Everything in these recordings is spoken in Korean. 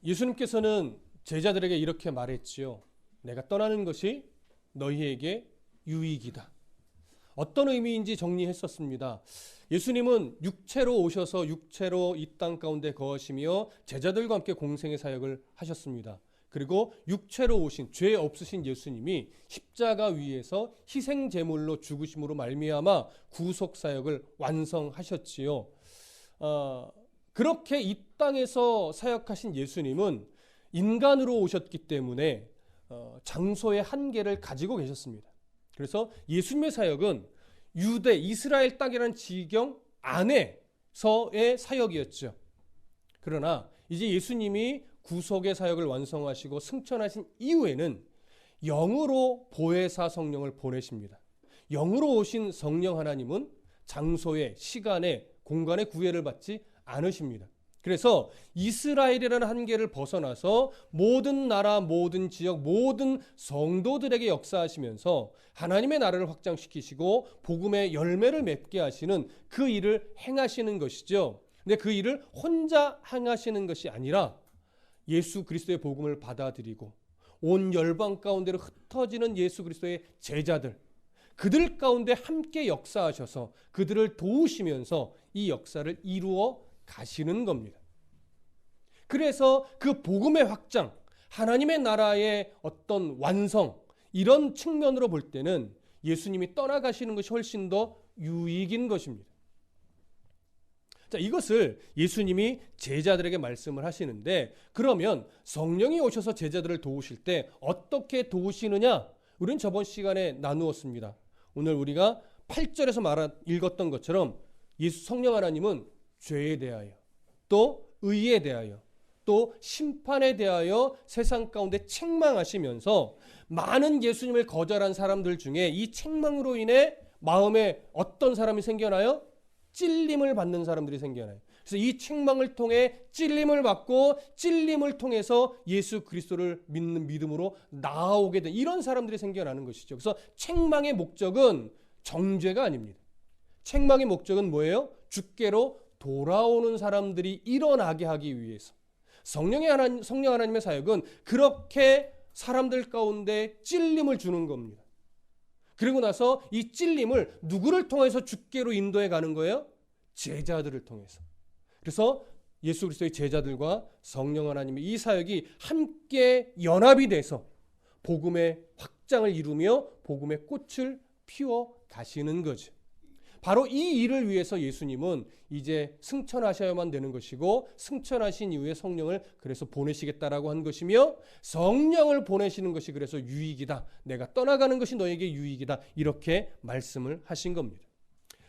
예수님께서는 제자들에게 이렇게 말했지요. 내가 떠나는 것이 너희에게 유익이다. 어떤 의미인지 정리했었습니다. 예수님은 육체로 오셔서 육체로 이 땅 가운데 거하시며 제자들과 함께 공생의 사역을 하셨습니다. 그리고 육체로 오신 죄 없으신 예수님이 십자가 위에서 희생 제물로 죽으심으로 말미암아 구속 사역을 완성하셨지요. 그렇게 이 땅에서 사역하신 예수님은 인간으로 오셨기 때문에 장소의 한계를 가지고 계셨습니다. 그래서 예수님의 사역은 유대 이스라엘 땅이라는 지경 안에서의 사역이었죠. 그러나 이제 예수님이 구속의 사역을 완성하시고 승천하신 이후에는 영으로 보혜사 성령을 보내십니다. 영으로 오신 성령 하나님은 장소의 시간의 공간의 구애를 받지 않으십니다. 그래서 이스라엘이라는 한계를 벗어나서 모든 나라, 모든 지역, 모든 성도들에게 역사하시면서 하나님의 나라를 확장시키시고 복음의 열매를 맺게 하시는 그 일을 행하시는 것이죠. 근데 그 일을 혼자 행하시는 것이 아니라 예수 그리스도의 복음을 받아들이고 온 열방 가운데로 흩어지는 예수 그리스도의 제자들, 그들 가운데 함께 역사하셔서 그들을 도우시면서 이 역사를 이루어 가시는 겁니다. 그래서 그 복음의 확장, 하나님의 나라의 어떤 완성, 이런 측면으로 볼 때는 예수님이 떠나가시는 것이 훨씬 더 유익인 것입니다. 자, 이것을 예수님이 제자들에게 말씀을 하시는데, 그러면 성령이 오셔서 제자들을 도우실 때 어떻게 도우시느냐? 우리는 저번 시간에 나누었습니다. 오늘 우리가 8절에서 읽었던 것처럼 예수 성령 하나님은 죄에 대하여, 또 의에 대하여, 또 심판에 대하여 세상 가운데 책망하시면서 많은 예수님을 거절한 사람들 중에 이 책망으로 인해 마음에 어떤 사람이 생겨나요? 찔림을 받는 사람들이 생겨나요. 그래서 이 책망을 통해 찔림을 받고 찔림을 통해서 예수 그리스도를 믿는 믿음으로 나아오게 된 이런 사람들이 생겨나는 것이죠. 그래서 책망의 목적은 정죄가 아닙니다. 책망의 목적은 뭐예요? 주께로 돌아오는 사람들이 일어나게 하기 위해서. 성령 하나님의 사역은 그렇게 사람들 가운데 찔림을 주는 겁니다. 그리고 나서 이 찔림을 누구를 통해서 주께로 인도해 가는 거예요? 제자들을 통해서. 그래서 예수 그리스도의 제자들과 성령 하나님의 이 사역이 함께 연합이 돼서 복음의 확장을 이루며 복음의 꽃을 피워 가시는 거죠. 바로 이 일을 위해서 예수님은 이제 승천하셔야만 되는 것이고, 승천하신 이후에 성령을 그래서 보내시겠다라고 한 것이며, 성령을 보내시는 것이 그래서 유익이다. 내가 떠나가는 것이 너에게 유익이다. 이렇게 말씀을 하신 겁니다.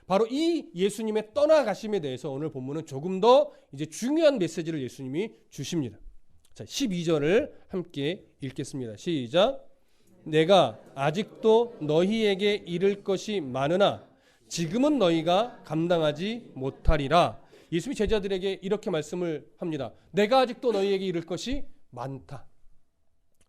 바로 이 예수님의 떠나가심에 대해서 오늘 본문은 조금 더 이제 중요한 메시지를 예수님이 주십니다. 자, 12절을 함께 읽겠습니다. 시작. 내가 아직도 너희에게 이를 것이 많으나 지금은 너희가 감당하지 못하리라. 예수님이 제자들에게 이렇게 말씀을 합니다. 내가 아직도 너희에게 이를 것이 많다.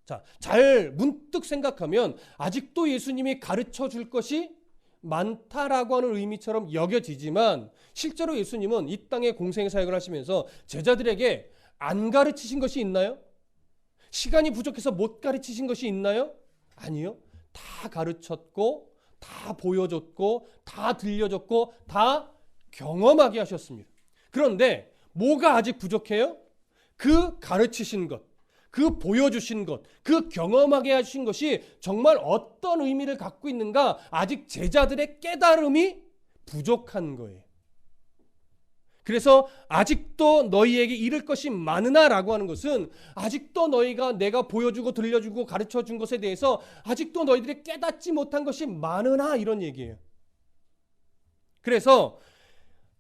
자, 잘 문득 생각하면 아직도 예수님이 가르쳐 줄 것이 많다라고 하는 의미처럼 여겨지지만, 실제로 예수님은 이 땅에 공생의 사역을 하시면서 제자들에게 안 가르치신 것이 있나요? 시간이 부족해서 못 가르치신 것이 있나요? 아니요. 다 가르쳤고 다 보여줬고 다 들려줬고 다 경험하게 하셨습니다. 그런데 뭐가 아직 부족해요? 그 가르치신 것, 그 보여주신 것, 그 경험하게 하신 것이 정말 어떤 의미를 갖고 있는가, 아직 제자들의 깨달음이 부족한 거예요. 그래서 아직도 너희에게 이를 것이 많으나 라고 하는 것은 아직도 너희가 내가 보여주고 들려주고 가르쳐준 것에 대해서 아직도 너희들이 깨닫지 못한 것이 많으나, 이런 얘기예요. 그래서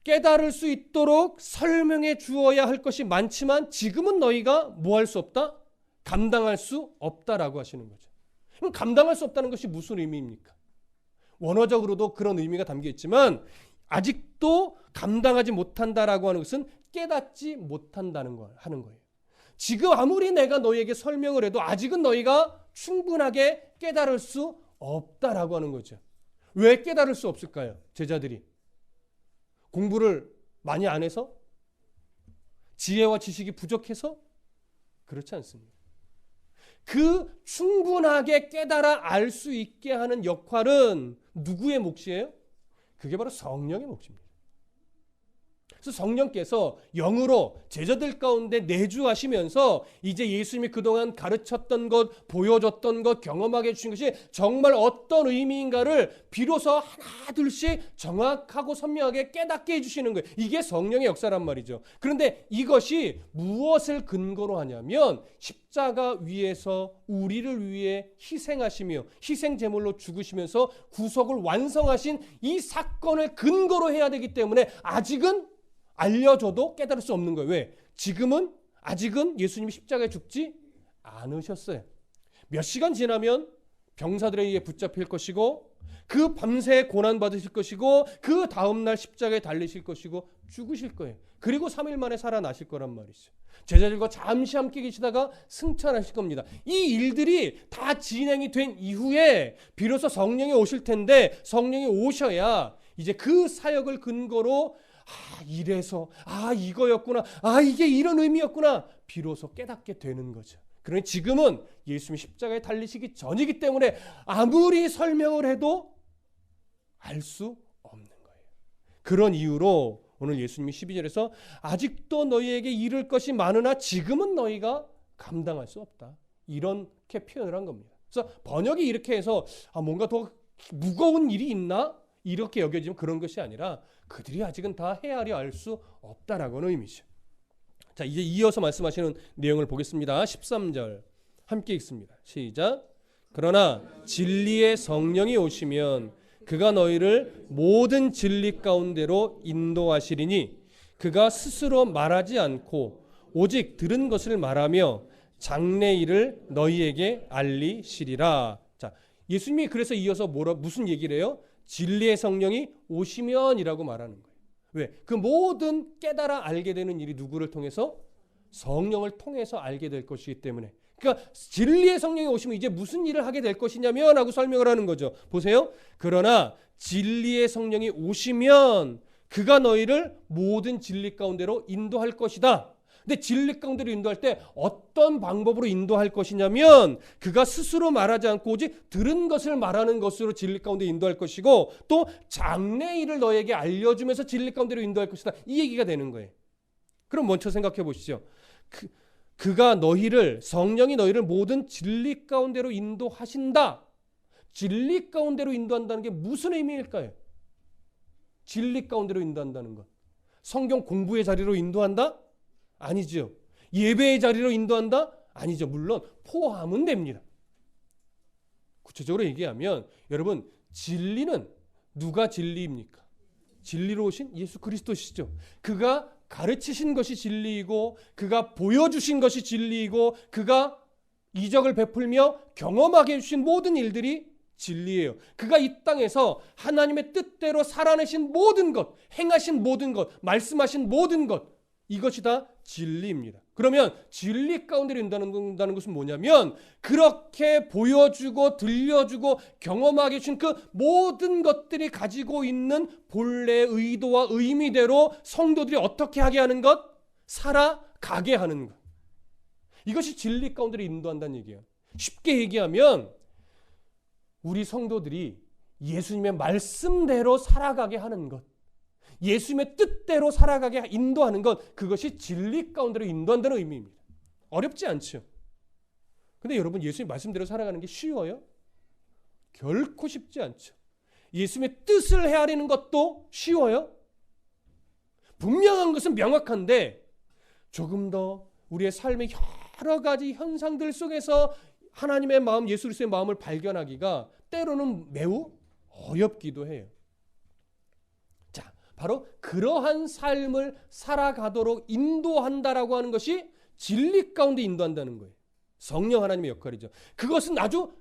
깨달을 수 있도록 설명해 주어야 할 것이 많지만 지금은 너희가 뭐 할 수 없다? 감당할 수 없다라고 하시는 거죠. 그럼 감당할 수 없다는 것이 무슨 의미입니까? 원어적으로도 그런 의미가 담겨 있지만 아직도 감당하지 못한다라고 하는 것은 깨닫지 못한다는 걸 하는 거예요. 지금 아무리 내가 너희에게 설명을 해도 아직은 너희가 충분하게 깨달을 수 없다라고 하는 거죠. 왜 깨달을 수 없을까요? 제자들이 공부를 많이 안 해서? 지혜와 지식이 부족해서? 그렇지 않습니다. 그 충분하게 깨달아 알 수 있게 하는 역할은 누구의 몫이에요? 그게 바로 성령의 몫입니다. 그래서 성령께서 영으로 제자들 가운데 내주하시면서 이제 예수님이 그동안 가르쳤던 것, 보여줬던 것, 경험하게 해주신 것이 정말 어떤 의미인가를 비로소 하나 둘씩 정확하고 선명하게 깨닫게 해주시는 거예요. 이게 성령의 역사란 말이죠. 그런데 이것이 무엇을 근거로 하냐면 십자가 위에서 우리를 위해 희생하시며 희생제물로 죽으시면서 구속을 완성하신 이 사건을 근거로 해야 되기 때문에 아직은 알려줘도 깨달을 수 없는 거예요. 왜? 지금은 아직은 예수님이 십자가에 죽지 않으셨어요. 몇 시간 지나면 병사들에 의해 붙잡힐 것이고 그 밤새 고난받으실 것이고 그 다음날 십자가에 달리실 것이고 죽으실 거예요. 그리고 3일 만에 살아나실 거란 말이죠. 제자들과 잠시 함께 계시다가 승천하실 겁니다. 이 일들이 다 진행이 된 이후에 비로소 성령이 오실 텐데 성령이 오셔야 이제 그 사역을 근거로 이래서 이거였구나, 이게 이런 의미였구나 비로소 깨닫게 되는 거죠. 그러니 지금은 예수님이 십자가에 달리시기 전이기 때문에 아무리 설명을 해도 알 수 없는 거예요. 그런 이유로 오늘 예수님이 12절에서 아직도 너희에게 이를 것이 많으나 지금은 너희가 감당할 수 없다, 이렇게 표현을 한 겁니다. 그래서 번역이 이렇게 해서 뭔가 더 무거운 일이 있나? 이렇게 여겨지면 그런 것이 아니라 그들이 아직은 다 헤아려 알 수 없다라고는 의미죠. 자, 이제 이어서 말씀하시는 내용을 보겠습니다. 13절 함께 읽습니다. 시작. 그러나 진리의 성령이 오시면 그가 너희를 모든 진리 가운데로 인도하시리니 그가 스스로 말하지 않고 오직 들은 것을 말하며 장래 일을 너희에게 알리시리라. 자, 예수님이 그래서 이어서 무슨 얘기를 해요? 진리의 성령이 오시면이라고 말하는 거예요. 왜? 그 모든 깨달아 알게 되는 일이 누구를 통해서? 성령을 통해서 알게 될 것이기 때문에. 그러니까 진리의 성령이 오시면 이제 무슨 일을 하게 될 것이냐면 하고 설명을 하는 거죠. 보세요. 그러나 진리의 성령이 오시면 그가 너희를 모든 진리 가운데로 인도할 것이다. 근데 진리 가운데로 인도할 때 어떤 방법으로 인도할 것이냐면 그가 스스로 말하지 않고 오직 들은 것을 말하는 것으로 진리 가운데 인도할 것이고 또 장래 일을 너에게 알려주면서 진리 가운데로 인도할 것이다, 이 얘기가 되는 거예요. 그럼 먼저 생각해 보시죠. 그가 성령이 너희를 모든 진리 가운데로 인도하신다. 진리 가운데로 인도한다는 게 무슨 의미일까요? 진리 가운데로 인도한다는 것. 성경 공부의 자리로 인도한다? 아니죠. 예배의 자리로 인도한다? 아니죠. 물론 포함은 됩니다. 구체적으로 얘기하면 여러분, 진리는 누가 진리입니까? 진리로 오신 예수 그리스도시죠. 그가 가르치신 것이 진리이고 그가 보여주신 것이 진리이고 그가 이적을 베풀며 경험하게 해주신 모든 일들이 진리예요. 그가 이 땅에서 하나님의 뜻대로 살아내신 모든 것, 행하신 모든 것, 말씀하신 모든 것, 이것이 다 진리입니다. 그러면 진리 가운데로 인도한다는 것은 뭐냐면 그렇게 보여주고 들려주고 경험하게 해준 그 모든 것들이 가지고 있는 본래의 의도와 의미대로 성도들이 어떻게 하게 하는 것? 살아가게 하는 것. 이것이 진리 가운데로 인도한다는 얘기예요. 쉽게 얘기하면 우리 성도들이 예수님의 말씀대로 살아가게 하는 것, 예수님의 뜻대로 살아가게 인도하는 것, 그것이 진리 가운데로 인도한다는 의미입니다. 어렵지 않죠. 근데 여러분, 예수님 말씀대로 살아가는 게 쉬워요? 결코 쉽지 않죠. 예수님의 뜻을 헤아리는 것도 쉬워요? 분명한 것은 명확한데 조금 더 우리의 삶의 여러 가지 현상들 속에서 하나님의 마음, 예수 그리스도의 마음을 발견하기가 때로는 매우 어렵기도 해요. 바로 그러한 삶을 살아가도록 인도한다라고 하는 것이 진리 가운데 인도한다는 거예요. 성령 하나님의 역할이죠. 그것은 아주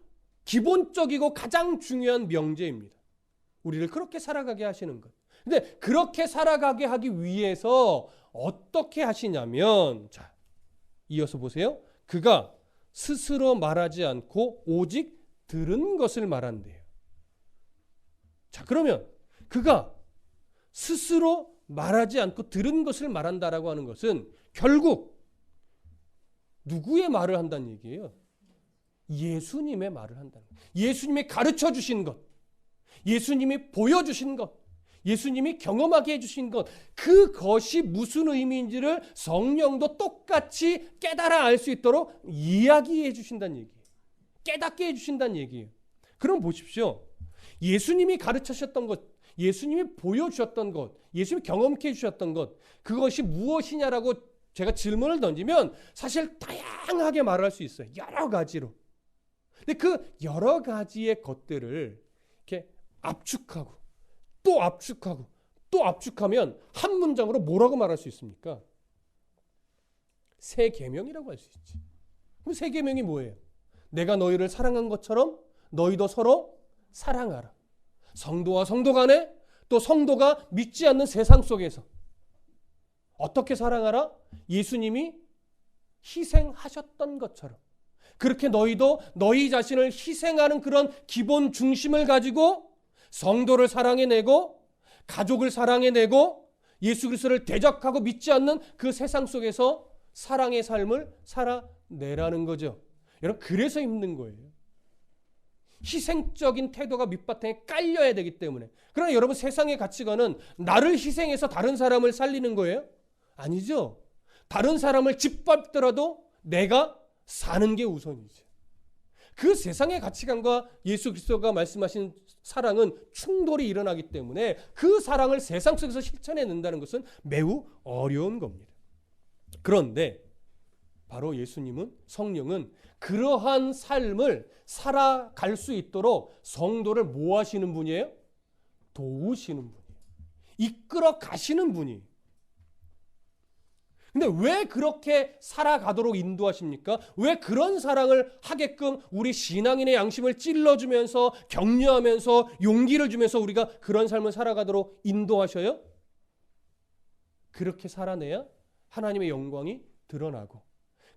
기본적이고 가장 중요한 명제입니다. 우리를 그렇게 살아가게 하시는 것. 근데 그렇게 살아가게 하기 위해서 어떻게 하시냐면, 자, 이어서 보세요. 그가 스스로 말하지 않고 오직 들은 것을 말한대요. 자, 그러면 그가 스스로 말하지 않고 들은 것을 말한다라고 하는 것은 결국 누구의 말을 한다는 얘기예요? 예수님의 말을 한다는 거예요. 예수님이 가르쳐 주신 것, 예수님이 보여주신 것, 예수님이 경험하게 해주신 것, 그것이 무슨 의미인지를 성령도 똑같이 깨달아 알 수 있도록 이야기해 주신다는 얘기예요. 깨닫게 해주신다는 얘기예요. 그럼 보십시오. 예수님이 가르치셨던 것, 예수님이 보여주셨던 것, 예수님이 경험케 해주셨던 것, 그것이 무엇이냐라고 제가 질문을 던지면 사실 다양하게 말할 수 있어요. 여러 가지로. 근데 그 여러 가지의 것들을 이렇게 압축하고 또 압축하고 또 압축하면 한 문장으로 뭐라고 말할 수 있습니까? 세 계명이라고 할 수 있지. 그럼 세 계명이 뭐예요? 내가 너희를 사랑한 것처럼 너희도 서로 사랑하라. 성도와 성도 간에, 또 성도가 믿지 않는 세상 속에서 어떻게 사랑하라? 예수님이 희생하셨던 것처럼 그렇게 너희도 너희 자신을 희생하는 그런 기본 중심을 가지고 성도를 사랑해내고 가족을 사랑해내고 예수 그리스도를 대적하고 믿지 않는 그 세상 속에서 사랑의 삶을 살아내라는 거죠. 여러분, 그래서 힘든 거예요. 희생적인 태도가 밑바탕에 깔려야 되기 때문에. 그러나 여러분, 세상의 가치관은 나를 희생해서 다른 사람을 살리는 거예요? 아니죠. 다른 사람을 짓밟더라도 내가 사는 게 우선이죠. 그 세상의 가치관과 예수 그리스도가 말씀하신 사랑은 충돌이 일어나기 때문에 그 사랑을 세상 속에서 실천해낸다는 것은 매우 어려운 겁니다. 그런데 바로 예수님은, 성령은 그러한 삶을 살아갈 수 있도록 성도를 뭐 하시는 분이에요? 도우시는 분이에요. 이끌어 가시는 분이에요. 근데 왜 그렇게 살아가도록 인도하십니까? 왜 그런 사랑을 하게끔 우리 신앙인의 양심을 찔러주면서 격려하면서 용기를 주면서 우리가 그런 삶을 살아가도록 인도하셔요? 그렇게 살아내야 하나님의 영광이 드러나고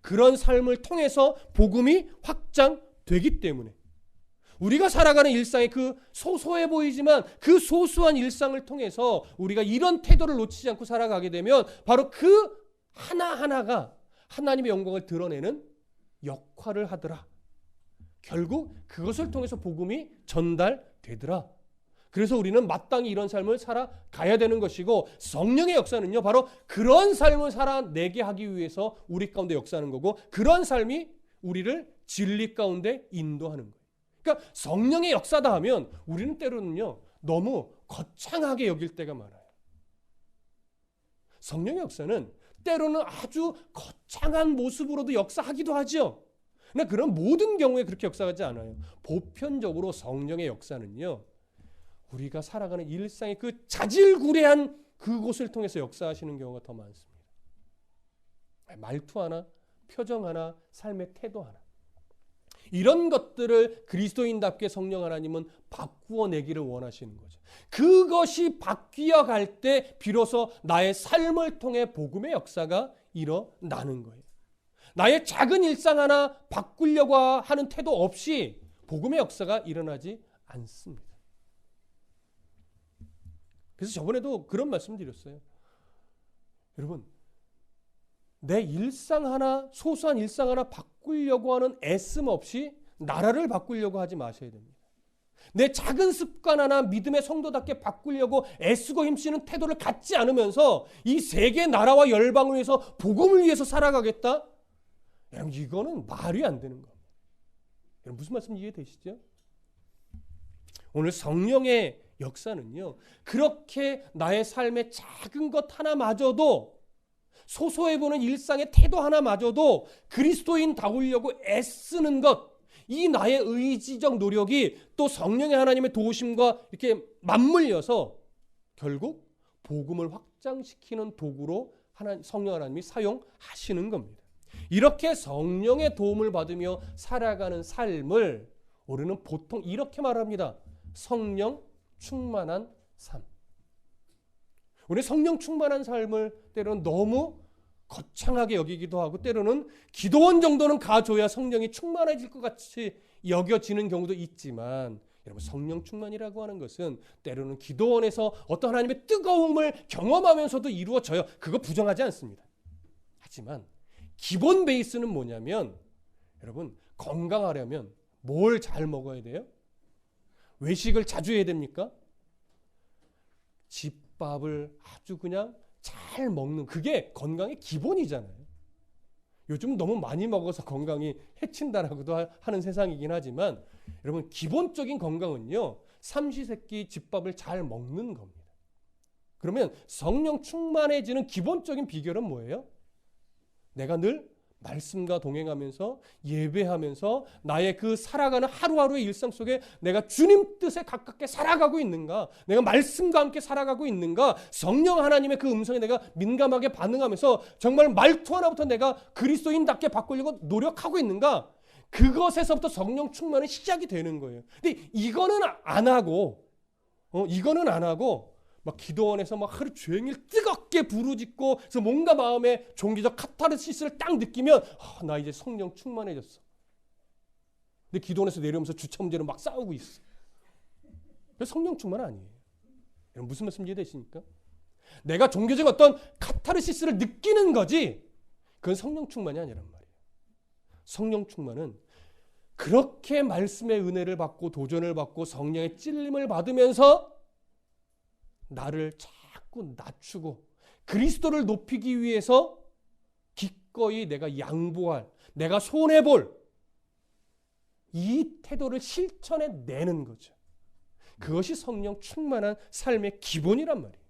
그런 삶을 통해서 복음이 확장되기 때문에 우리가 살아가는 일상의 그 소소해 보이지만 그 소소한 일상을 통해서 우리가 이런 태도를 놓치지 않고 살아가게 되면 바로 그 하나하나가 하나님의 영광을 드러내는 역할을 하더라. 결국 그것을 통해서 복음이 전달되더라. 그래서 우리는 마땅히 이런 삶을 살아가야 되는 것이고 성령의 역사는요, 바로 그런 삶을 살아내게 하기 위해서 우리 가운데 역사하는 거고 그런 삶이 우리를 진리 가운데 인도하는 거예요. 그러니까 성령의 역사다 하면 우리는 때로는요, 너무 거창하게 여길 때가 많아요. 성령의 역사는 때로는 아주 거창한 모습으로도 역사하기도 하죠. 그러나 그런 모든 경우에 그렇게 역사하지 않아요. 보편적으로 성령의 역사는요, 우리가 살아가는 일상의 그 자질구레한 그곳을 통해서 역사하시는 경우가 더 많습니다. 말투 하나, 표정 하나, 삶의 태도 하나. 이런 것들을 그리스도인답게 성령 하나님은 바꾸어 내기를 원하시는 거죠. 그것이 바뀌어 갈 때 비로소 나의 삶을 통해 복음의 역사가 일어나는 거예요. 나의 작은 일상 하나 바꾸려고 하는 태도 없이 복음의 역사가 일어나지 않습니다. 그래서 저번에도 그런 말씀 드렸어요. 여러분, 내 일상 하나, 소소한 일상 하나 바꾸려고 하는 애씀 없이 나라를 바꾸려고 하지 마셔야 됩니다. 내 작은 습관 하나 믿음의 성도답게 바꾸려고 애쓰고 힘쓰는 태도를 갖지 않으면서 이 세계 나라와 열방을 위해서 복음을 위해서 살아가겠다? 여러분, 이거는 말이 안 되는 겁니다. 여러분, 무슨 말씀 이해되시죠? 오늘 성령의 역사는요, 그렇게 나의 삶의 작은 것 하나마저도, 소소해 보는 일상의 태도 하나마저도 그리스도인다우려고 애쓰는 것, 이 나의 의지적 노력이 또 성령의 하나님의 도우심과 이렇게 맞물려서 결국 복음을 확장시키는 도구로 성령 하나님이 사용하시는 겁니다. 이렇게 성령의 도움을 받으며 살아가는 삶을 우리는 보통 이렇게 말합니다. 성령 충만한 삶. 우리 성령 충만한 삶을 때로는 너무 거창하게 여기기도 하고 때로는 기도원 정도는 가줘야 성령이 충만해질 것 같이 여겨지는 경우도 있지만, 여러분, 성령 충만이라고 하는 것은 때로는 기도원에서 어떤 하나님의 뜨거움을 경험하면서도 이루어져요. 그거 부정하지 않습니다. 하지만 기본 베이스는 뭐냐면 여러분 건강하려면 뭘 잘 먹어야 돼요? 외식을 자주 해야 됩니까? 집밥을 아주 그냥 잘 먹는 그게 건강의 기본이잖아요. 요즘 너무 많이 먹어서 건강이 해친다라고도 하는 세상이긴 하지만 여러분 기본적인 건강은요. 삼시세끼 집밥을 잘 먹는 겁니다. 그러면 성령 충만해지는 기본적인 비결은 뭐예요? 내가 늘 말씀과 동행하면서 예배하면서 나의 그 살아가는 하루하루의 일상 속에 내가 주님 뜻에 가깝게 살아가고 있는가? 내가 말씀과 함께 살아가고 있는가? 성령 하나님의 그 음성에 내가 민감하게 반응하면서 정말 말투 하나부터 내가 그리스도인답게 바꾸려고 노력하고 있는가? 그것에서부터 성령 충만은 시작이 되는 거예요. 근데 이거는 안 하고 막 기도원에서 막 하루 종일 뜨겁게 부르짖고 그래서 뭔가 마음에 종기적 카타르시스를 딱 느끼면 나 이제 성령 충만해졌어. 근데 기도원에서 내려오면서 주차 문제로 막 싸우고 있어. 그래서 성령 충만 아니에요. 여러분 무슨 말씀 이해되십니까? 내가 종교적 어떤 카타르시스를 느끼는 거지 그건 성령 충만이 아니란 말이에요. 성령 충만은 그렇게 말씀의 은혜를 받고 도전을 받고 성령의 찔림을 받으면서 나를 자꾸 낮추고 그리스도를 높이기 위해서 기꺼이 내가 양보할, 내가 손해볼 이 태도를 실천해 내는 거죠. 그것이 성령 충만한 삶의 기본이란 말이에요.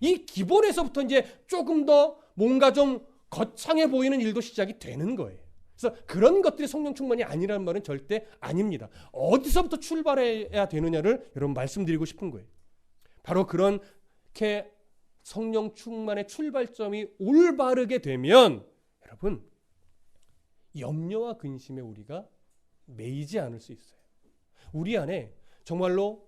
이 기본에서부터 이제 조금 더 뭔가 좀 거창해 보이는 일도 시작이 되는 거예요. 그래서 그런 것들이 성령 충만이 아니라는 말은 절대 아닙니다. 어디서부터 출발해야 되느냐를 여러분 말씀드리고 싶은 거예요. 바로 그렇게 성령 충만의 출발점이 올바르게 되면 여러분 염려와 근심에 우리가 매이지 않을 수 있어요. 우리 안에 정말로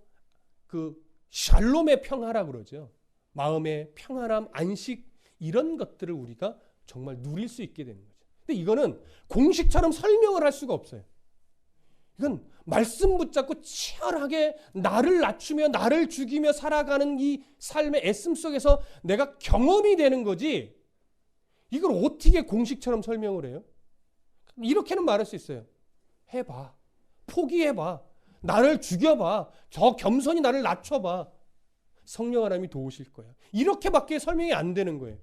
그 샬롬의 평화라 그러죠. 마음의 평안함, 안식 이런 것들을 우리가 정말 누릴 수 있게 되는 거죠. 근데 이거는 공식처럼 설명을 할 수가 없어요. 이건 말씀 붙잡고 치열하게 나를 낮추며 나를 죽이며 살아가는 이 삶의 애씀 속에서 내가 경험이 되는 거지 이걸 어떻게 공식처럼 설명을 해요? 이렇게는 말할 수 있어요. 해봐. 포기해봐. 나를 죽여봐. 저 겸손히 나를 낮춰봐. 성령 하나님이 도우실 거야. 이렇게밖에 설명이 안 되는 거예요.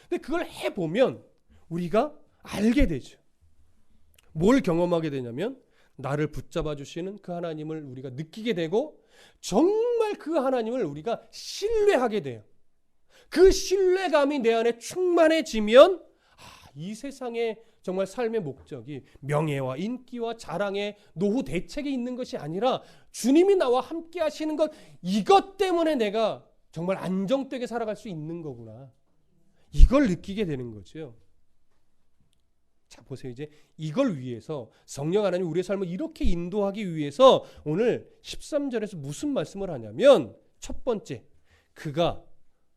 근데 그걸 해보면 우리가 알게 되죠. 뭘 경험하게 되냐면 나를 붙잡아 주시는 그 하나님을 우리가 느끼게 되고 정말 그 하나님을 우리가 신뢰하게 돼요. 그 신뢰감이 내 안에 충만해지면 이 세상에 정말 삶의 목적이 명예와 인기와 자랑의 노후 대책에 있는 것이 아니라 주님이 나와 함께 하시는 것 이것 때문에 내가 정말 안정되게 살아갈 수 있는 거구나. 이걸 느끼게 되는 거죠. 자 보세요. 이제 이걸 위해서 성령 하나님 우리의 삶을 이렇게 인도하기 위해서 오늘 13절에서 무슨 말씀을 하냐면 첫 번째 그가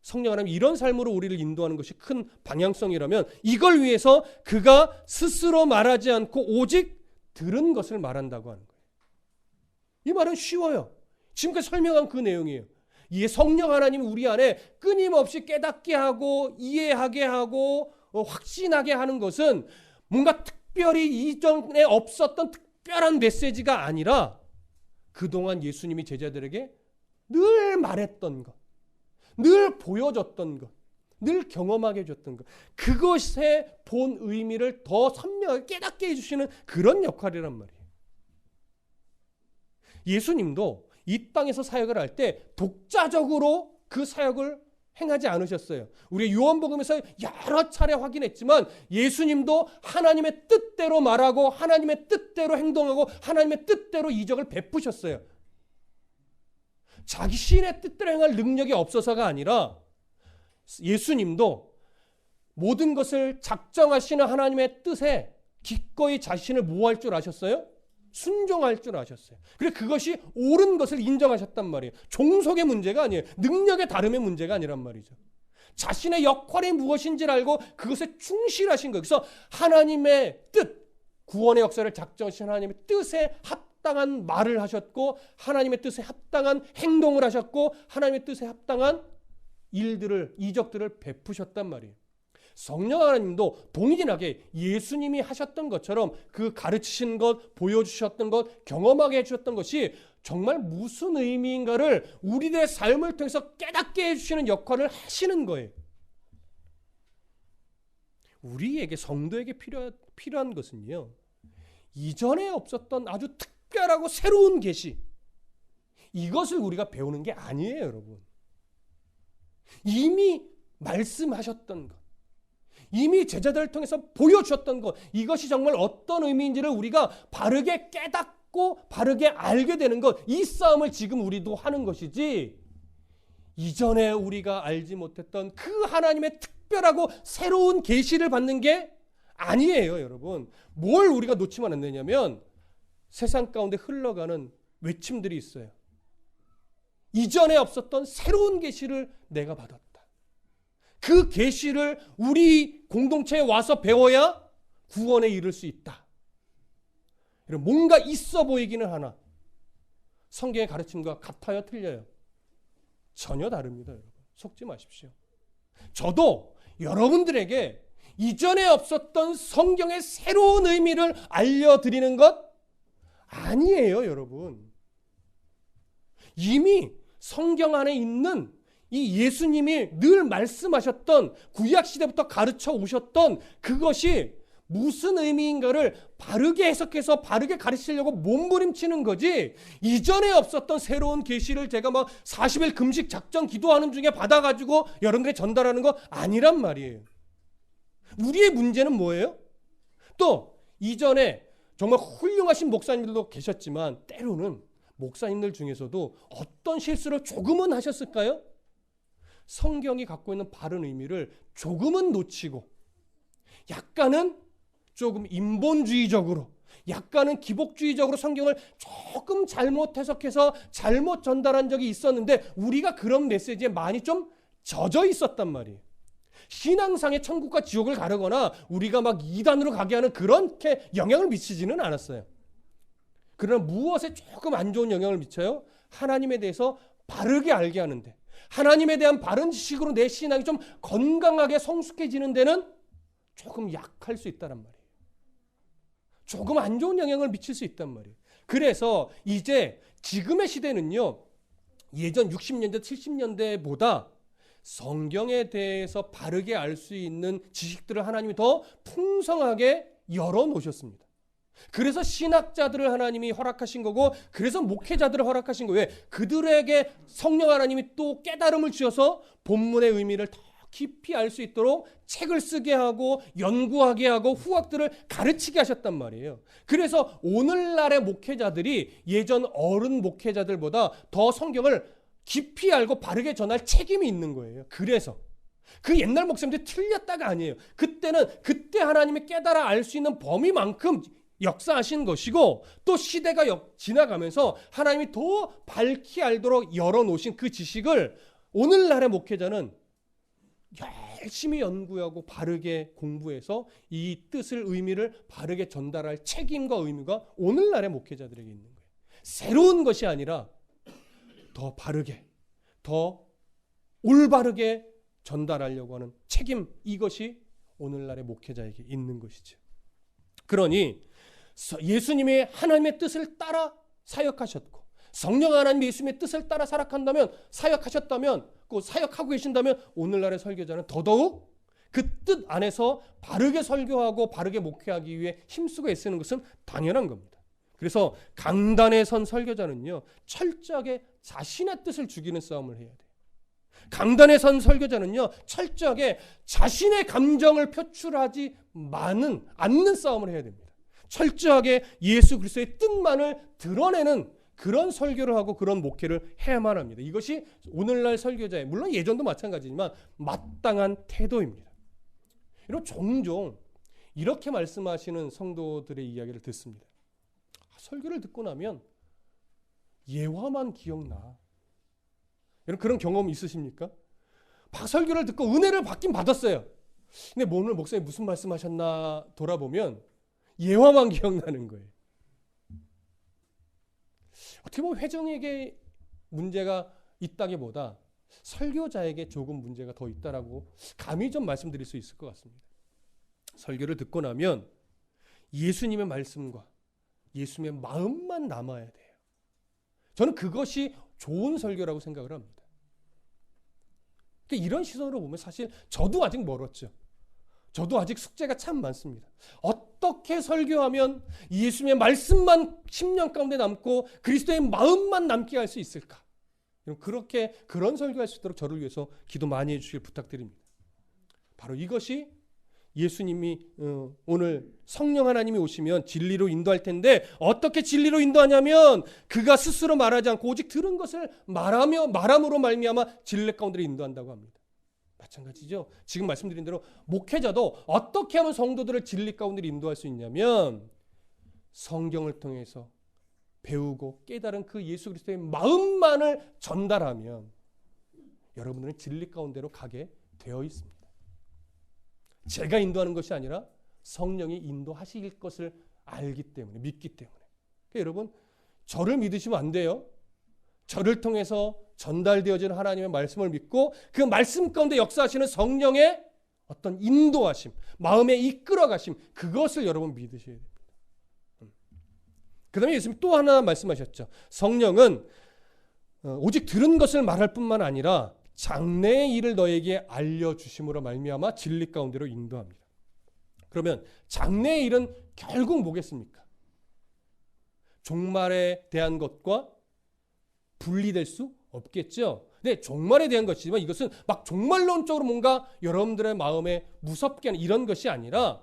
성령 하나님 이런 삶으로 우리를 인도하는 것이 큰 방향성이라면 이걸 위해서 그가 스스로 말하지 않고 오직 들은 것을 말한다고 하는 거예요. 이 말은 쉬워요. 지금까지 설명한 그 내용이에요. 이 성령 하나님이 우리 안에 끊임없이 깨닫게 하고 이해하게 하고 확신하게 하는 것은 뭔가 특별히 이전에 없었던 특별한 메시지가 아니라 그동안 예수님이 제자들에게 늘 말했던 것, 늘 보여줬던 것, 늘 경험하게 해줬던 것 그것의 본 의미를 더 선명하게 깨닫게 해주시는 그런 역할이란 말이에요. 예수님도 이 땅에서 사역을 할 때 독자적으로 그 사역을 행하지 않으셨어요. 우리 요한복음에서 여러 차례 확인했지만 예수님도 하나님의 뜻대로 말하고 하나님의 뜻대로 행동하고 하나님의 뜻대로 이적을 베푸셨어요. 자기 신의 뜻대로 행할 능력이 없어서가 아니라 예수님도 모든 것을 작정하시는 하나님의 뜻에 기꺼이 자신을 뭐할 줄 아셨어요? 순종할 줄 아셨어요. 그래서 그것이 옳은 것을 인정하셨단 말이에요. 종속의 문제가 아니에요. 능력의 다름의 문제가 아니란 말이죠. 자신의 역할이 무엇인지를 알고 그것에 충실하신 거예요. 그래서 하나님의 뜻, 구원의 역사를 작정하신 하나님의 뜻에 합당한 말을 하셨고 하나님의 뜻에 합당한 행동을 하셨고 하나님의 뜻에 합당한 일들을, 이적들을 베푸셨단 말이에요. 성령 하나님도 동일하게 예수님이 하셨던 것처럼 그 가르치신 것, 보여주셨던 것, 경험하게 해주셨던 것이 정말 무슨 의미인가를 우리들의 삶을 통해서 깨닫게 해주시는 역할을 하시는 거예요. 우리에게, 성도에게 필요한 것은요, 이전에 없었던 아주 특별하고 새로운 계시, 이것을 우리가 배우는 게 아니에요, 여러분. 이미 말씀하셨던 것, 이미 제자들을 통해서 보여주셨던 것, 이것이 정말 어떤 의미인지를 우리가 바르게 깨닫고 바르게 알게 되는 것, 이 싸움을 지금 우리도 하는 것이지, 이전에 우리가 알지 못했던 그 하나님의 특별하고 새로운 계시를 받는 게 아니에요, 여러분. 뭘 우리가 놓치면 안 되냐면 세상 가운데 흘러가는 외침들이 있어요. 이전에 없었던 새로운 계시를 내가 받았다. 그 계시를 우리 공동체에 와서 배워야 구원에 이를 수 있다. 뭔가 있어 보이기는 하나 성경의 가르침과 같아요, 틀려요? 전혀 다릅니다, 여러분. 속지 마십시오. 저도 여러분들에게 이전에 없었던 성경의 새로운 의미를 알려드리는 것 아니에요, 여러분. 이미 성경 안에 있는 이 예수님이 늘 말씀하셨던, 구약시대부터 가르쳐 오셨던 그것이 무슨 의미인가를 바르게 해석해서 바르게 가르치려고 몸부림치는 거지, 이전에 없었던 새로운 계시를 제가 막 40일 금식 작정 기도하는 중에 받아가지고 여러분들에게 전달하는 거 아니란 말이에요. 우리의 문제는 뭐예요? 또 이전에 정말 훌륭하신 목사님들도 계셨지만 때로는 목사님들 중에서도 어떤 실수를 조금은 하셨을까요? 성경이 갖고 있는 바른 의미를 조금은 놓치고 약간은 조금 인본주의적으로, 약간은 기복주의적으로 성경을 조금 잘못 해석해서 잘못 전달한 적이 있었는데 우리가 그런 메시지에 많이 좀 젖어 있었단 말이에요. 신앙상의 천국과 지옥을 가르거나 우리가 막 이단으로 가게 하는 그렇게 영향을 미치지는 않았어요. 그러나 무엇에 조금 안 좋은 영향을 미쳐요? 하나님에 대해서 바르게 알게 하는데, 하나님에 대한 바른 지식으로 내 신앙이 좀 건강하게 성숙해지는 데는 조금 약할 수 있다란 말이에요. 조금 안 좋은 영향을 미칠 수 있단 말이에요. 그래서 이제 지금의 시대는요, 예전 60년대, 70년대보다 성경에 대해서 바르게 알 수 있는 지식들을 하나님이 더 풍성하게 열어놓으셨습니다. 그래서 신학자들을 하나님이 허락하신 거고, 그래서 목회자들을 허락하신 거예요. 왜? 그들에게 성령 하나님이 또 깨달음을 주셔서 본문의 의미를 더 깊이 알 수 있도록 책을 쓰게 하고 연구하게 하고 후학들을 가르치게 하셨단 말이에요. 그래서 오늘날의 목회자들이 예전 어른 목회자들보다 더 성경을 깊이 알고 바르게 전할 책임이 있는 거예요. 그래서 그 옛날 목사님들이 틀렸다가 아니에요. 그때는 그때 하나님이 깨달아 알 수 있는 범위만큼 역사하신 것이고, 또 시대가 지나가면서 하나님이 더 밝히 알도록 열어놓으신 그 지식을 오늘날의 목회자는 열심히 연구하고 바르게 공부해서 이 뜻을, 의미를 바르게 전달할 책임과 의무가 오늘날의 목회자들에게 있는 거예요. 새로운 것이 아니라 더 바르게, 더 올바르게 전달하려고 하는 책임, 이것이 오늘날의 목회자에게 있는 것이죠. 그러니 예수님이 하나님의 뜻을 따라 사역하셨고, 성령 하나님 예수님의 뜻을 따라 사역하셨다면, 그 사역하고 계신다면 오늘날의 설교자는 더더욱 그 뜻 안에서 바르게 설교하고 바르게 목회하기 위해 힘쓰고 애쓰는 것은 당연한 겁니다. 그래서 강단에 선 설교자는요, 철저하게 자신의 뜻을 죽이는 싸움을 해야 돼요. 강단에 선 설교자는요, 철저하게 자신의 감정을 표출하지 않는 싸움을 해야 됩니다. 철저하게 예수 그리스도의 뜻만을 드러내는 그런 설교를 하고 그런 목회를 해야만 합니다. 이것이 오늘날 설교자의, 물론 예전도 마찬가지지만 마땅한 태도입니다. 이런 종종 이렇게 말씀하시는 성도들의 이야기를 듣습니다. 설교를 듣고 나면 예화만 기억나. 여러분 그런 경험 있으십니까? 설교를 듣고 은혜를 받긴 받았어요. 근데 오늘 목사님 무슨 말씀하셨나 돌아보면 예화만 기억나는 거예요. 어떻게 보면 회중에게 문제가 있다기보다 설교자에게 조금 문제가 더 있다라고 감히 좀 말씀드릴 수 있을 것 같습니다. 설교를 듣고 나면 예수님의 말씀과 예수님의 마음만 남아야 돼요. 저는 그것이 좋은 설교라고 생각을 합니다. 이런 시선으로 보면 사실 저도 아직 멀었죠. 저도 아직 숙제가 참 많습니다. 어떻게 설교하면 예수님의 말씀만 10년 가운데 남고 그리스도의 마음만 남게 할 수 있을까? 그런 설교할 수 있도록 저를 위해서 기도 많이 해주시길 부탁드립니다. 바로 이것이 예수님이 오늘 성령 하나님이 오시면 진리로 인도할 텐데 어떻게 진리로 인도하냐면 그가 스스로 말하지 않고 오직 들은 것을 말함으로 말미암아 진리 가운데로 인도한다고 합니다. 마찬가지죠. 지금 말씀드린 대로 목회자도 어떻게 하면 성도들을 진리 가운데로 인도할 수 있냐면 성경을 통해서 배우고 깨달은 그 예수 그리스도의 마음만을 전달하면 여러분들은 진리 가운데로 가게 되어 있습니다. 제가 인도하는 것이 아니라 성령이 인도하실 것을 알기 때문에, 믿기 때문에. 그러니까 여러분, 저를 믿으시면 안 돼요. 저를 통해서 전달되어지는 하나님의 말씀을 믿고 그 말씀 가운데 역사하시는 성령의 어떤 인도하심, 마음에 이끌어가심, 그것을 여러분 믿으셔야 됩니다. 그 다음에 예수님 또 하나 말씀하셨죠. 성령은 오직 들은 것을 말할 뿐만 아니라 장래의 일을 너에게 알려주심으로 말미암아 진리 가운데로 인도합니다. 그러면 장래의 일은 결국 뭐겠습니까? 종말에 대한 것과 분리될 수 없겠죠. 네, 종말에 대한 것이지만 이것은 막 종말론적으로 뭔가 여러분들의 마음에 무섭게 하는 이런 것이 아니라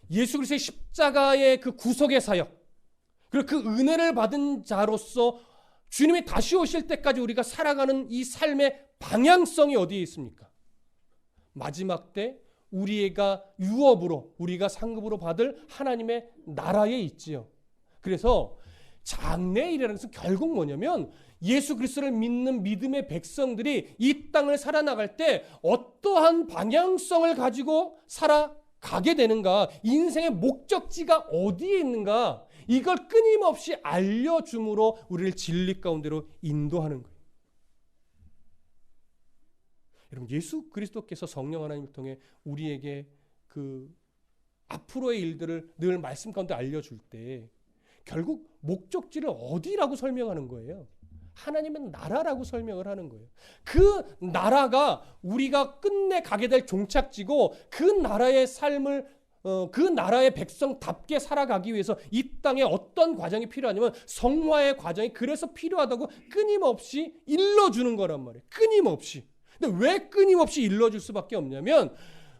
예수 그리스도의 십자가의 그 구속의 사역, 그리고 그 은혜를 받은 자로서 주님이 다시 오실 때까지 우리가 살아가는 이 삶의 방향성이 어디에 있습니까? 마지막 때 우리가 유업으로, 우리가 상급으로 받을 하나님의 나라에 있지요. 그래서 장래일이라는 것은 결국 뭐냐면 예수 그리스도를 믿는 믿음의 백성들이 이 땅을 살아나갈 때 어떠한 방향성을 가지고 살아가게 되는가, 인생의 목적지가 어디에 있는가, 이걸 끊임없이 알려줌으로 우리를 진리 가운데로 인도하는 거예요. 여러분, 예수 그리스도께서 성령 하나님을 통해 우리에게 그 앞으로의 일들을 늘 말씀 가운데 알려줄 때 결국 목적지를 어디라고 설명하는 거예요? 하나님의 나라라고 설명을 하는 거예요. 그 나라가 우리가 끝내 가게 될 종착지고 그 나라의 삶을 그 나라의 백성답게 살아가기 위해서 이 땅에 어떤 과정이 필요하냐면 성화의 과정이 그래서 필요하다고 끊임없이 일러주는 거란 말이에요. 끊임없이. 근데 왜 끊임없이 일러줄 수밖에 없냐면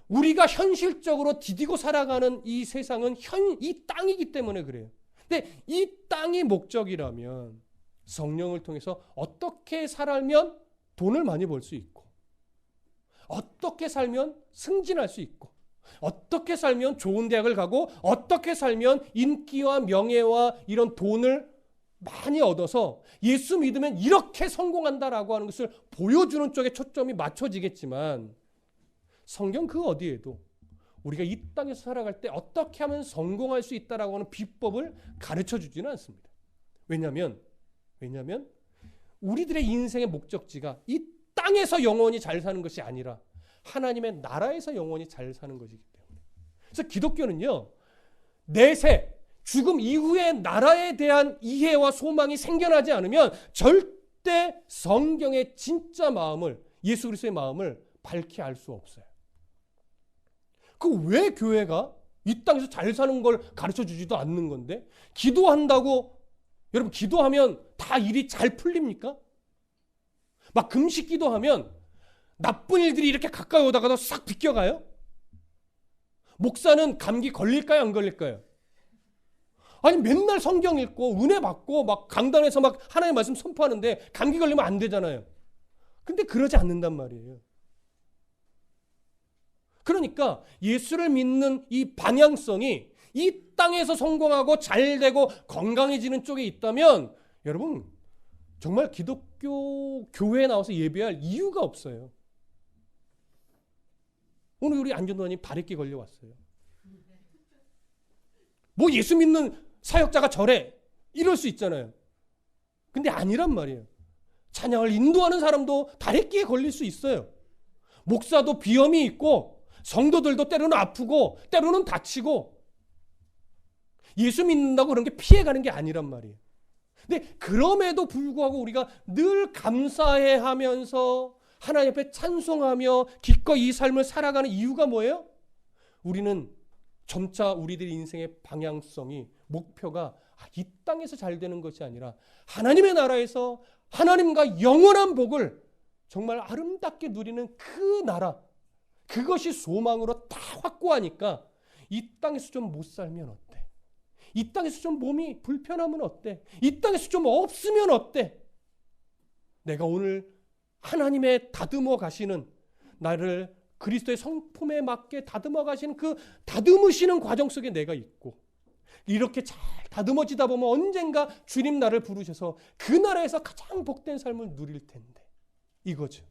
우리가 현실적으로 디디고 살아가는 이 세상은 이 땅이기 때문에 그래요. 근데 이 땅이 목적이라면 성령을 통해서 어떻게 살면 돈을 많이 벌 수 있고 어떻게 살면 승진할 수 있고 어떻게 살면 좋은 대학을 가고 어떻게 살면 인기와 명예와 이런 돈을 많이 얻어서 예수 믿으면 이렇게 성공한다라고 하는 것을 보여주는 쪽에 초점이 맞춰지겠지만 성경 그 어디에도 우리가 이 땅에서 살아갈 때 어떻게 하면 성공할 수 있다라고 하는 비법을 가르쳐 주지는 않습니다. 왜냐하면 우리들의 인생의 목적지가 이 땅에서 영원히 잘 사는 것이 아니라 하나님의 나라에서 영원히 잘 사는 것이기 때문에. 그래서 기독교는요, 내세, 죽음 이후의 나라에 대한 이해와 소망이 생겨나지 않으면 절대 성경의 진짜 마음을, 예수 그리스도의 마음을 밝히 알 수 없어요. 그 왜 교회가 이 땅에서 잘 사는 걸 가르쳐 주지도 않는 건데, 기도한다고, 여러분 기도하면 다 일이 잘 풀립니까? 막 금식 기도하면 나쁜 일들이 이렇게 가까이 오다가도 싹 비껴가요? 목사는 감기 걸릴까요? 안 걸릴까요? 아니 맨날 성경 읽고 은혜 받고 막 강단에서 막 하나님의 말씀 선포하는데 감기 걸리면 안 되잖아요. 근데 그러지 않는단 말이에요. 그러니까 예수를 믿는 이 방향성이 이 땅에서 성공하고 잘되고 건강해지는 쪽에 있다면 여러분 정말 기독교 교회에 나와서 예배할 이유가 없어요. 오늘 우리 안전도사님 다래끼 걸려왔어요. 뭐 예수 믿는 사역자가 저래 이럴 수 있잖아요. 근데 아니란 말이에요. 찬양을 인도하는 사람도 다래끼에 걸릴 수 있어요. 목사도 비염이 있고 성도들도 때로는 아프고 때로는 다치고 예수 믿는다고 그런 게 피해가는 게 아니란 말이에요. 근데 그럼에도 불구하고 우리가 늘 감사해 하면서 하나님 앞에 찬송하며 기꺼이 이 삶을 살아가는 이유가 뭐예요? 우리는 점차 우리들의 인생의 방향성이 목표가 이 땅에서 잘 되는 것이 아니라 하나님의 나라에서 하나님과 영원한 복을 정말 아름답게 누리는 그 나라, 그것이 소망으로 다 확고하니까 이 땅에서 좀 못 살면 어때? 이 땅에서 좀 몸이 불편하면 어때? 이 땅에서 좀 없으면 어때? 내가 오늘 하나님의 다듬어 가시는 나를 그리스도의 성품에 맞게 다듬어 가시는 그 다듬으시는 과정 속에 내가 있고 이렇게 잘 다듬어지다 보면 언젠가 주님 나를 부르셔서 그 나라에서 가장 복된 삶을 누릴 텐데 이거죠.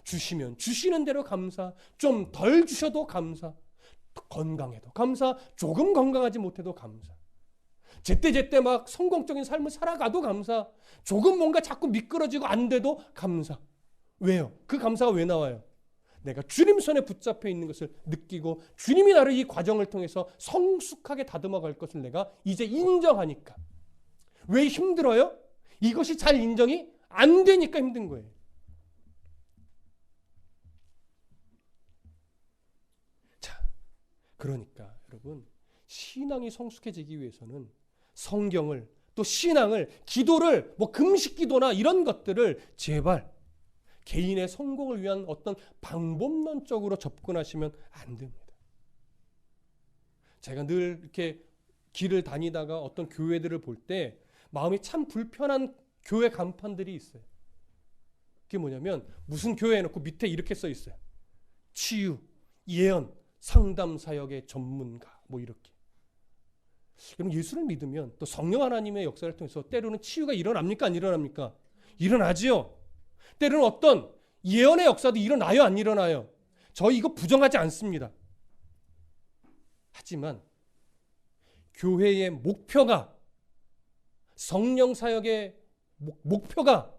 주시면 주시는 대로 감사, 좀 덜 주셔도 감사, 건강해도 감사, 조금 건강하지 못해도 감사, 제때제때 막 성공적인 삶을 살아가도 감사, 조금 뭔가 자꾸 미끄러지고 안 돼도 감사. 왜요? 그 감사가 왜 나와요? 내가 주님 손에 붙잡혀 있는 것을 느끼고 주님이 나를 이 과정을 통해서 성숙하게 다듬어 갈 것을 내가 이제 인정하니까. 왜 힘들어요? 이것이 잘 인정이 안 되니까 힘든 거예요. 자, 그러니까 여러분, 신앙이 성숙해지기 위해서는 성경을 또 신앙을, 기도를, 금식 기도나 이런 것들을 제발 개인의 성공을 위한 어떤 방법론적으로 접근하시면 안 됩니다. 제가 늘 이렇게 길을 다니다가 어떤 교회들을 볼 때 마음이 참 불편한 교회 간판들이 있어요. 그게 뭐냐면 무슨 교회 해놓고 밑에 이렇게 써 있어요. 치유, 예언, 상담 사역의 전문가 이렇게. 그럼 예수를 믿으면 또 성령 하나님의 역사를 통해서 때로는 치유가 일어납니까? 안 일어납니까? 일어나지요. 때로는 어떤 예언의 역사도 일어나요? 안 일어나요? 저 이거 부정하지 않습니다. 하지만 교회의 목표가, 성령 사역의 목표가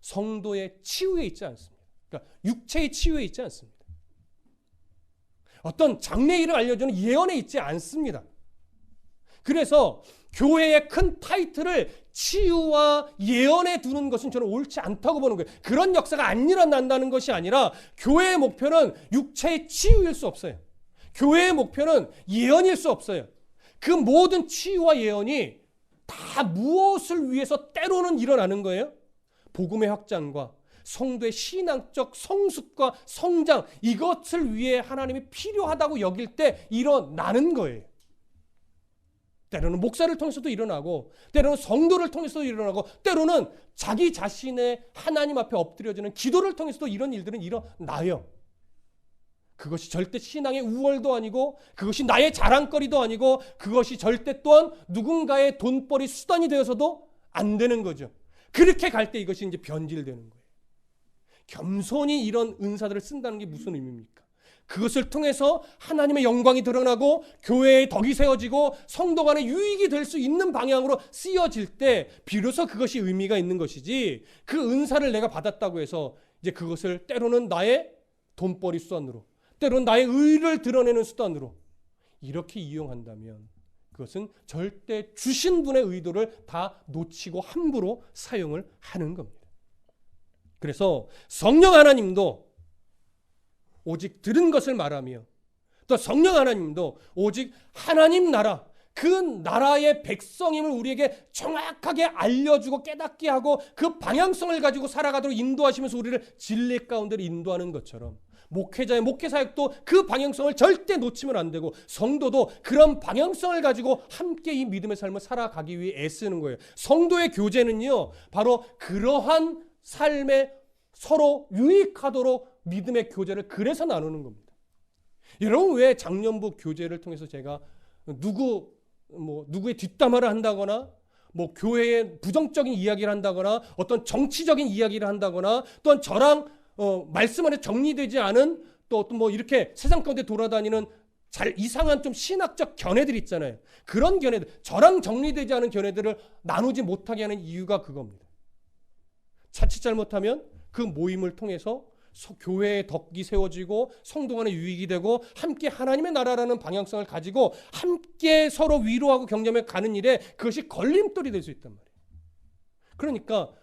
성도의 치유에 있지 않습니다. 그러니까 육체의 치유에 있지 않습니다. 어떤 장래일을 알려주는 예언에 있지 않습니다. 그래서 교회의 큰 타이틀을 치유와 예언에 두는 것은 저는 옳지 않다고 보는 거예요. 그런 역사가 안 일어난다는 것이 아니라 교회의 목표는 육체의 치유일 수 없어요. 교회의 목표는 예언일 수 없어요. 그 모든 치유와 예언이 다 무엇을 위해서 때로는 일어나는 거예요? 복음의 확장과 성도의 신앙적 성숙과 성장, 이것을 위해 하나님이 필요하다고 여길 때 일어나는 거예요. 때로는 목사를 통해서도 일어나고, 때로는 성도를 통해서도 일어나고, 때로는 자기 자신의 하나님 앞에 엎드려지는 기도를 통해서도 이런 일들은 일어나요. 그것이 절대 신앙의 우월도 아니고, 그것이 나의 자랑거리도 아니고, 그것이 절대 또한 누군가의 돈벌이 수단이 되어서도 안 되는 거죠. 그렇게 갈 때 이것이 이제 변질되는 거예요. 겸손히 이런 은사들을 쓴다는 게 무슨 의미입니까? 그것을 통해서 하나님의 영광이 드러나고 교회의 덕이 세워지고 성도 간의 유익이 될 수 있는 방향으로 쓰여질 때 비로소 그것이 의미가 있는 것이지, 그 은사를 내가 받았다고 해서 이제 그것을 때로는 나의 돈벌이 수단으로, 때로는 나의 의를 드러내는 수단으로 이렇게 이용한다면 그것은 절대 주신 분의 의도를 다 놓치고 함부로 사용을 하는 겁니다. 그래서 성령 하나님도 오직 들은 것을 말하며, 또 성령 하나님도 오직 하나님 나라, 그 나라의 백성임을 우리에게 정확하게 알려주고 깨닫게 하고 그 방향성을 가지고 살아가도록 인도하시면서 우리를 진리 가운데로 인도하는 것처럼 목회자의 목회사역도 그 방향성을 절대 놓치면 안 되고, 성도도 그런 방향성을 가지고 함께 이 믿음의 삶을 살아가기 위해 애쓰는 거예요. 성도의 교제는요, 바로 그러한 삶에 서로 유익하도록 믿음의 교제를 그래서 나누는 겁니다. 여러분, 왜 작년부 교제를 통해서 제가 누구의 뒷담화를 한다거나 교회의 부정적인 이야기를 한다거나 어떤 정치적인 이야기를 한다거나 또한 저랑 말씀 안에 정리되지 않은 또 이렇게 세상 가운데 돌아다니는 잘 이상한 좀 신학적 견해들 있잖아요. 그런 견해들, 저랑 정리되지 않은 견해들을 나누지 못하게 하는 이유가 그겁니다. 자칫 잘못하면 그 모임을 통해서 교회의 덕이 세워지고 성도 간의 유익이 되고 함께 하나님의 나라라는 방향성을 가지고 함께 서로 위로하고 격려하며 가는 일에 그것이 걸림돌이 될 수 있단 말이에요. 그러니까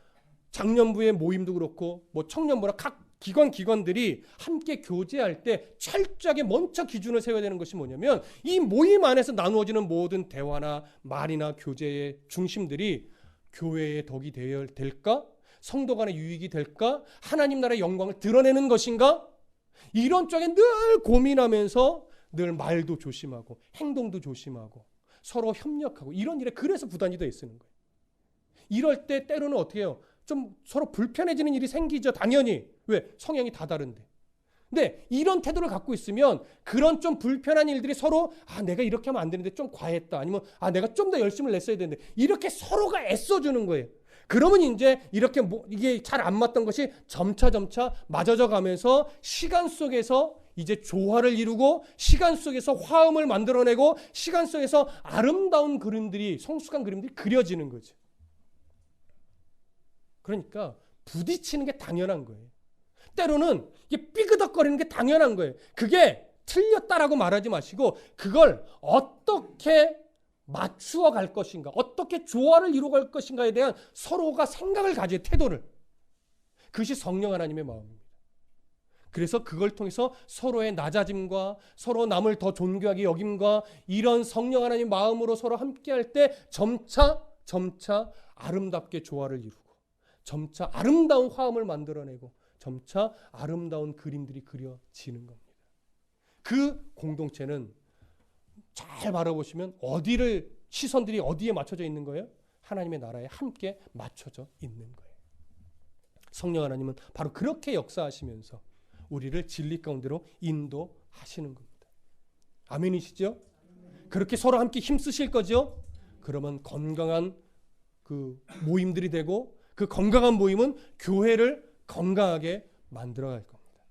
장년부의 모임도 그렇고 뭐 청년부나 각 기관들이 함께 교제할 때 철저하게 먼저 기준을 세워야 되는 것이 뭐냐면 이 모임 안에서 나누어지는 모든 대화나 말이나 교제의 중심들이 교회의 덕이 될까? 성도 간의 유익이 될까? 하나님 나라의 영광을 드러내는 것인가? 이런 쪽에 늘 고민하면서 늘 말도 조심하고 행동도 조심하고 서로 협력하고 이런 일에 그래서 부단히 더 애쓰는 거예요. 이럴 때 때로는 어떻게 해요? 좀 서로 불편해지는 일이 생기죠. 당연히. 왜? 성향이 다 다른데. 근데 이런 태도를 갖고 있으면 그런 좀 불편한 일들이 서로 내가 이렇게 하면 안 되는데 좀 과했다. 아니면 내가 좀 더 열심을 냈어야 되는데 이렇게 서로가 애써주는 거예요. 그러면 이제 이렇게 이게 잘 안 맞던 것이 점차 맞아져 가면서 시간 속에서 이제 조화를 이루고 시간 속에서 화음을 만들어내고 시간 속에서 아름다운 그림들이 성숙한 그림들이 그려지는 거죠. 그러니까 부딪히는 게 당연한 거예요. 때로는 이게 삐그덕거리는 게 당연한 거예요. 그게 틀렸다라고 말하지 마시고 그걸 어떻게 맞추어 갈 것인가, 어떻게 조화를 이루어갈 것인가에 대한 서로가 생각을 가질 태도를, 그것이 성령 하나님의 마음입니다. 그래서 그걸 통해서 서로의 낮아짐과 서로 남을 더 존귀하게 여김과 이런 성령 하나님의 마음으로 서로 함께할 때 점차 아름답게 조화를 이루고 점차 아름다운 화음을 만들어내고 점차 아름다운 그림들이 그려지는 겁니다. 그 공동체는 잘 바라보시면 시선들이 어디에 맞춰져 있는 거예요? 하나님의 나라에 함께 맞춰져 있는 거예요. 성령 하나님은 바로 그렇게 역사하시면서 우리를 진리 가운데로 인도하시는 겁니다. 아멘이시죠? 그렇게 서로 함께 힘쓰실 거죠? 그러면 건강한 그 모임들이 되고 그 건강한 모임은 교회를 건강하게 만들어갈 겁니다.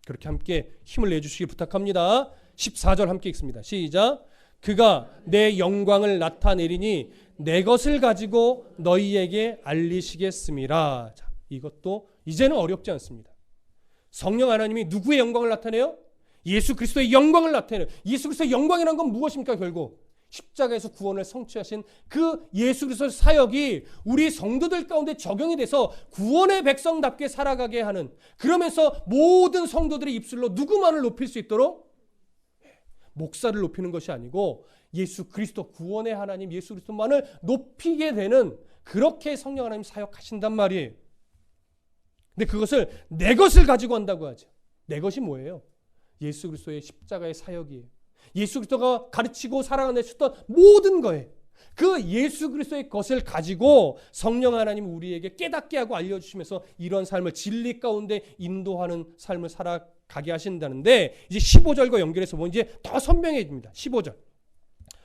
그렇게 함께 힘을 내주시길 부탁합니다. 14절 함께 읽습니다. 시작. 그가 내 영광을 나타내리니 내 것을 가지고 너희에게 알리시겠음이라. 자, 이것도 이제는 어렵지 않습니다. 성령 하나님이 누구의 영광을 나타내요? 예수 그리스도의 영광을 나타내요. 예수 그리스도의 영광이라는 건 무엇입니까? 결국 십자가에서 구원을 성취하신 그 예수 그리스도의 사역이 우리 성도들 가운데 적용이 돼서 구원의 백성답게 살아가게 하는, 그러면서 모든 성도들의 입술로 누구만을 높일 수 있도록 목사를 높이는 것이 아니고 예수 그리스도 구원의 하나님 예수 그리스도만을 높이게 되는, 그렇게 성령 하나님 사역하신단 말이에요. 근데 그것을 내 것을 가지고 한다고 하죠. 내 것이 뭐예요? 예수 그리스도의 십자가의 사역이에요. 예수 그리스도가 가르치고 살아내셨던 모든 거예요. 그 예수 그리스도의 것을 가지고 성령 하나님 우리에게 깨닫게 하고 알려주시면서 이런 삶을 진리 가운데 인도하는 삶을 살아가게 하신다는데, 이제 15절과 연결해서 보면 이제 더 선명해집니다. 15절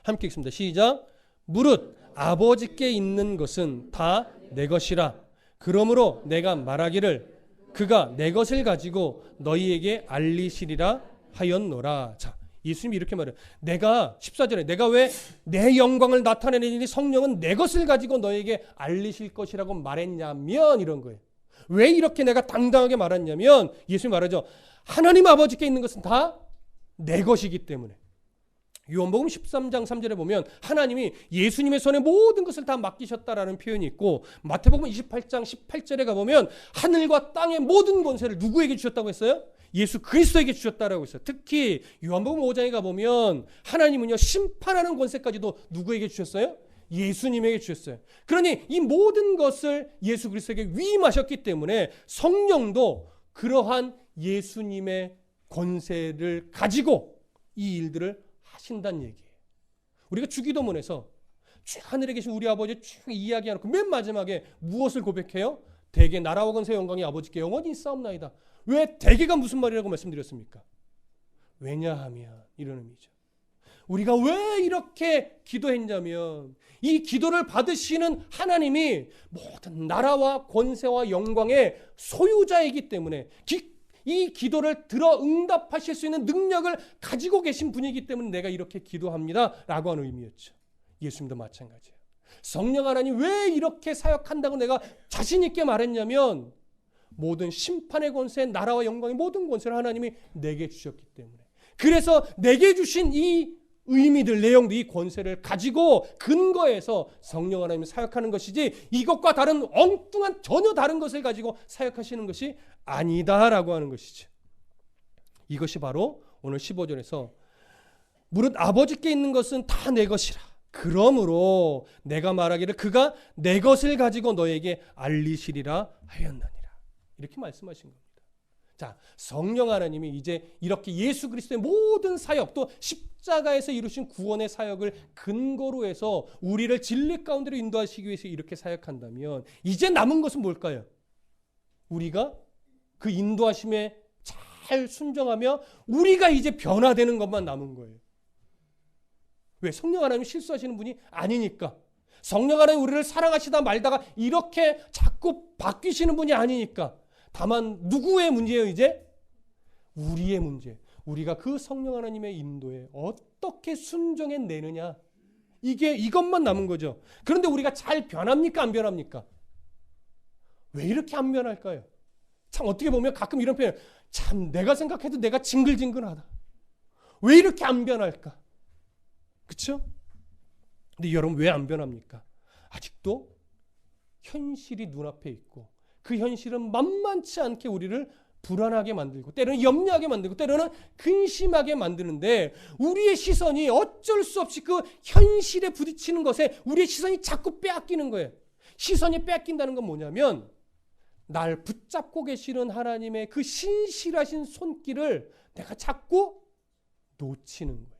함께 읽습니다. 시작. 무릇 아버지께 있는 것은 다 내 것이라. 그러므로 내가 말하기를 그가 내 것을 가지고 너희에게 알리시리라 하였노라. 자, 예수님이 이렇게 말해요. 내가 14절에 내가 왜 내 영광을 나타내니 성령은 내 것을 가지고 너에게 알리실 것이라고 말했냐면, 이런 거예요. 왜 이렇게 내가 당당하게 말했냐면, 예수님이 말하죠. 하나님 아버지께 있는 것은 다 내 것이기 때문에. 요한복음 13장 3절에 보면 하나님이 예수님의 손에 모든 것을 다 맡기셨다라는 표현이 있고, 마태복음 28장 18절에 가보면 하늘과 땅의 모든 권세를 누구에게 주셨다고 했어요? 예수 그리스도에게 주셨다라고 했어요. 특히 요한복음 5장에 가보면 하나님은요 심판하는 권세까지도 누구에게 주셨어요? 예수님에게 주셨어요. 그러니 이 모든 것을 예수 그리스도에게 위임하셨기 때문에 성령도 그러한 예수님의 권세를 가지고 이 일들을 하신다는 얘기예요. 우리가 주기도문에서 하늘에 계신 우리 아버지 쭉 이야기하고 맨 마지막에 무엇을 고백해요? 대개 나라와 권세 영광이 아버지께 영원히 있사옵나이다. 왜 대개가 무슨 말이라고 말씀드렸습니까? 왜냐하면 이런 의미죠. 우리가 왜 이렇게 기도했냐면 이 기도를 받으시는 하나님이 모든 나라와 권세와 영광의 소유자이기 때문에 이 기도를 들어 응답하실 수 있는 능력을 가지고 계신 분이기 때문에 내가 이렇게 기도합니다 라고 하는 의미였죠. 예수님도 마찬가지예요. 성령 하나님 왜 이렇게 사역한다고 내가 자신 있게 말했냐면 모든 심판의 권세, 나라와 영광의 모든 권세를 하나님이 내게 주셨기 때문에. 그래서 내게 주신 이 의미들, 내용들, 이 권세를 가지고 근거해서 성령 하나님을 사역하는 것이지 이것과 다른 엉뚱한 전혀 다른 것을 가지고 사역하시는 것이 아니다라고 하는 것이죠. 이것이 바로 오늘 15절에서 무릇 아버지께 있는 것은 다 내 것이라. 그러므로 내가 말하기를 그가 내 것을 가지고 너에게 알리시리라 하였느니라. 이렇게 말씀하신 겁니다. 자, 성령 하나님이 이제 이렇게 예수 그리스도의 모든 사역, 또 십자가에서 이루신 구원의 사역을 근거로 해서 우리를 진리 가운데로 인도하시기 위해서 이렇게 사역한다면 이제 남은 것은 뭘까요? 우리가 그 인도하심에 잘 순종하며 우리가 이제 변화되는 것만 남은 거예요. 왜? 성령 하나님이 실수하시는 분이 아니니까. 성령 하나님 우리를 사랑하시다 말다가 이렇게 자꾸 바뀌시는 분이 아니니까. 다만 누구의 문제예요 이제? 우리의 문제. 우리가 그 성령 하나님의 인도에 어떻게 순종해내느냐. 이것만 남은 거죠. 그런데 우리가 잘 변합니까? 안 변합니까? 왜 이렇게 안 변할까요? 참 어떻게 보면 가끔 이런 표현, 참 내가 생각해도 내가 징글징글하다. 왜 이렇게 안 변할까? 그렇죠? 근데 여러분 왜 안 변합니까? 아직도 현실이 눈앞에 있고 그 현실은 만만치 않게 우리를 불안하게 만들고 때로는 염려하게 만들고 때로는 근심하게 만드는데 우리의 시선이 어쩔 수 없이 그 현실에 부딪히는 것에 우리의 시선이 자꾸 빼앗기는 거예요. 시선이 빼앗긴다는 건 뭐냐면 날 붙잡고 계시는 하나님의 그 신실하신 손길을 내가 자꾸 놓치는 거예요.